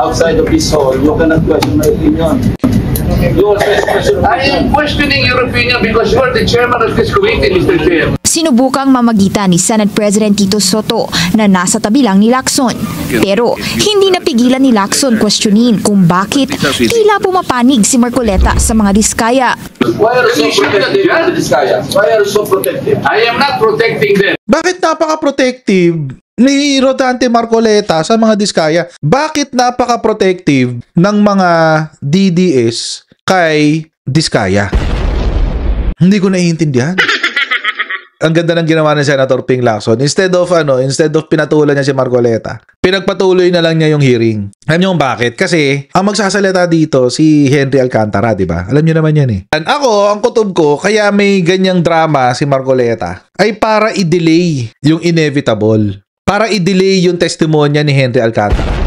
outside of this hall, you cannot question my opinion. You also question my I am questioning your opinion because you are the chairman of this committee, Mr. Chair. Sinubukang mamagitan ni Senate President Tito Soto na nasa tabi lang ni Lacson. Pero hindi napigilan ni Lacson questionin kung bakit tila pumapanig si Marcoleta sa mga diskaya. Why are you so protective of the Diskaya? Why are you so protective? I am not protecting them. Bakit napaka-protective ni Rodante Marcoleta sa mga diskaya? Bakit napaka-protective ng mga DDS kay diskaya? Hindi ko naiintindihan. Ang ganda ng ginawa ni Senator Ping Lacson. Instead of pinatulan niya si Marcoleta, pinagpatuloy na lang niya yung hearing. Alam niyo kung bakit? Kasi ang magsasalita dito si Henry Alcantara, di ba? Alam niyo naman yan eh. And ako, ang kutob ko, kaya may ganyang drama si Marcoleta ay para i-delay yung inevitable. Para i-delay yung testimonya ni Henry Alcantara.